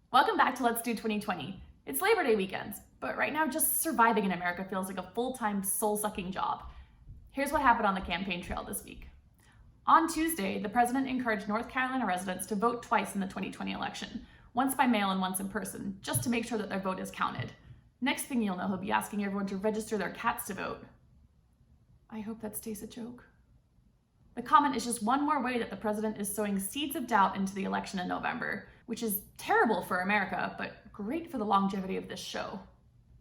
Welcome back to Let's Do 2020. It's Labor Day weekend, but right now just surviving in America feels like a full-time soul-sucking job. Here's what happened on the campaign trail this week. On Tuesday, the president encouraged North Carolina residents to vote twice in the 2020 election, once by mail and once in person, just to make sure that their vote is counted. Next thing you'll know, he'll be asking everyone to register their cats to vote. I hope that stays a joke. The comment is just one more way that the president is sowing seeds of doubt into the election in November, which is terrible for America, but great for the longevity of this show.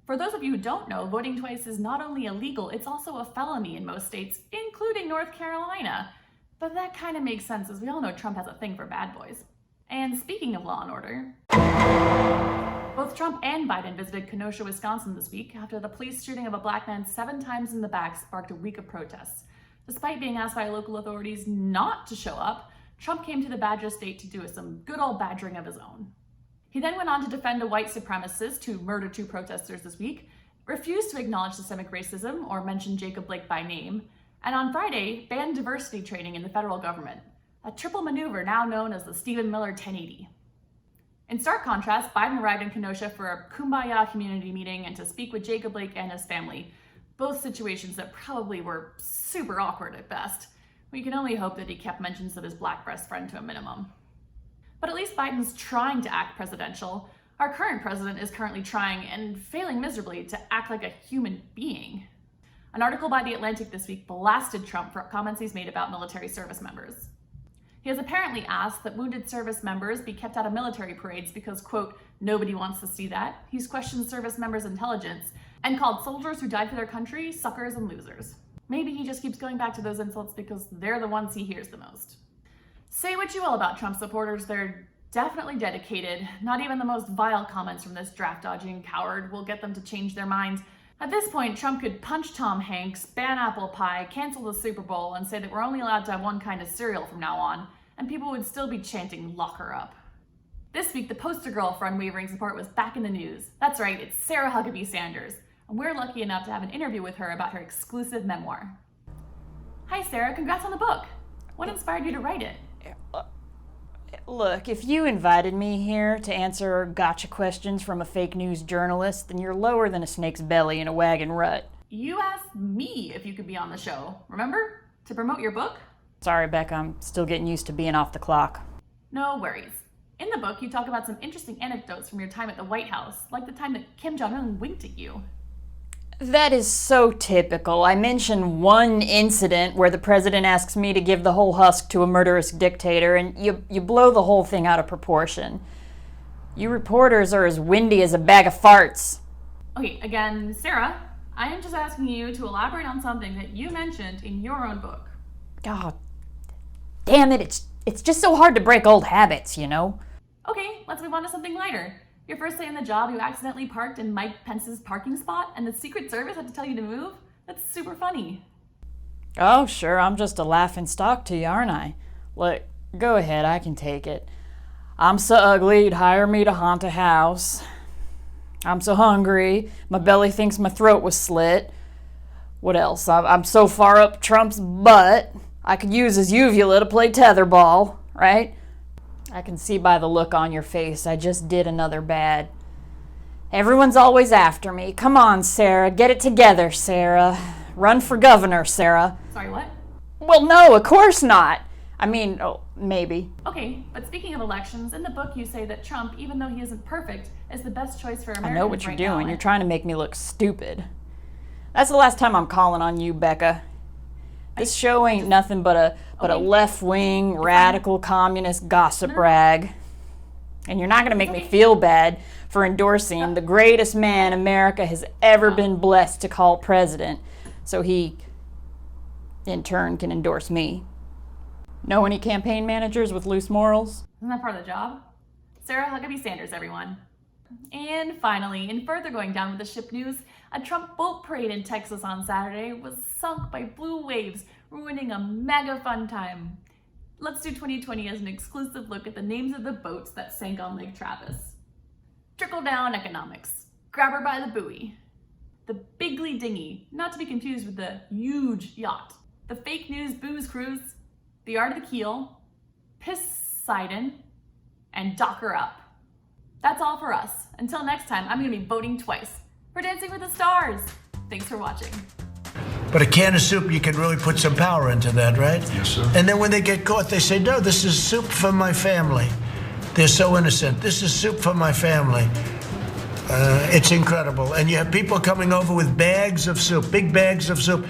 For those of you who don't know, voting twice is not only illegal, it's also a felony in most states, including North Carolina. But that kind of makes sense, as we all know Trump has a thing for bad boys. And speaking of law and order, both Trump and Biden visited Kenosha, Wisconsin this week after the police shooting of a black man 7 times in the back sparked a week of protests. Despite being asked by local authorities not to show up, Trump came to the Badger State to do some good old badgering of his own. He then went on to defend a white supremacist who murdered 2 protesters this week, refused to acknowledge systemic racism or mention Jacob Blake by name, and on Friday banned diversity training in the federal government, a triple maneuver now known as the Stephen Miller 1080. In stark contrast, Biden arrived in Kenosha for a Kumbaya community meeting and to speak with Jacob Blake and his family, both situations that probably were super awkward at best. We can only hope that he kept mentions of his black best friend to a minimum. But at least Biden's trying to act presidential. Our current president is currently trying, and failing miserably, to act like a human being. An article by The Atlantic this week blasted Trump for comments he's made about military service members. He has apparently asked that wounded service members be kept out of military parades because, quote, nobody wants to see that. He's questioned service members' intelligence and called soldiers who died for their country suckers and losers. Maybe he just keeps going back to those insults because they're the ones he hears the most. Say what you will about Trump supporters, they're definitely dedicated. Not even the most vile comments from this draft-dodging coward will get them to change their minds. At this point, Trump could punch Tom Hanks, ban apple pie, cancel the Super Bowl, and say that we're only allowed to have one kind of cereal from now on, and people would still be chanting, "Lock her up." This week, the poster girl for unwavering support was back in the news. That's right, it's Sarah Huckabee Sanders. And we're lucky enough to have an interview with her about her exclusive memoir. Hi Sarah, congrats on the book. What inspired you to write it? Look, if you invited me here to answer gotcha questions from a fake news journalist, then you're lower than a snake's belly in a wagon rut. You asked me if you could be on the show, remember? To promote your book? Sorry, Becca, I'm still getting used to being off the clock. No worries. In the book, you talk about some interesting anecdotes from your time at the White House, like the time that Kim Jong-un winked at you. That is so typical. I mentioned one incident where the president asks me to give the whole husk to a murderous dictator, and you blow the whole thing out of proportion. You reporters are as windy as a bag of farts. Okay, again, Sarah, I am just asking you to elaborate on something that you mentioned in your own book. God, damn it, it's just so hard to break old habits, you know? Okay, let's move on to something lighter. Your first day on the job, you accidentally parked in Mike Pence's parking spot and the Secret Service had to tell you to move? That's super funny. Oh, sure, I'm just a laughing stock to you, aren't I? Look, go ahead, I can take it. I'm so ugly, you'd hire me to haunt a house. I'm so hungry, my belly thinks my throat was slit. What else? I'm so far up Trump's butt, I could use his uvula to play tetherball, right? I can see by the look on your face I just did another bad. Everyone's always after me. Come on, Sarah. Get it together, Sarah. Run for governor, Sarah. Sorry, what? Well, no, of course not. I mean, maybe. Okay, but speaking of elections, in the book you say that Trump, even though he isn't perfect, is the best choice for Americans. I know what you're right doing. now. You're trying to make me look stupid. That's the last time I'm calling on you, Becca. This show ain't nothing but a left-wing, radical, communist gossip rag. And you're not going to make me feel bad for endorsing the greatest man America has ever been blessed to call president, so he, in turn, can endorse me. Know any campaign managers with loose morals? Isn't that part of the job? Sarah Huckabee Sanders, everyone. And finally, in further going down with the ship news, a Trump boat parade in Texas on Saturday was sunk by blue waves, ruining a mega fun time. Let's Do 2020 as an exclusive look at the names of the boats that sank on Lake Travis. Trickle-down economics. Grabber by the buoy. The Bigly Dinghy, not to be confused with the huge yacht. The Fake News Booze Cruise. The Art of the Keel. Poseidon. And Docker Up. That's all for us. Until next time, I'm going to be voting twice for Dancing with the Stars. Thanks for watching. But a can of soup, you can really put some power into that, right? Yes, sir. And then when they get caught, they say, no, this is soup for my family. They're so innocent. This is soup for my family. It's incredible. And you have people coming over with bags of soup, big bags of soup.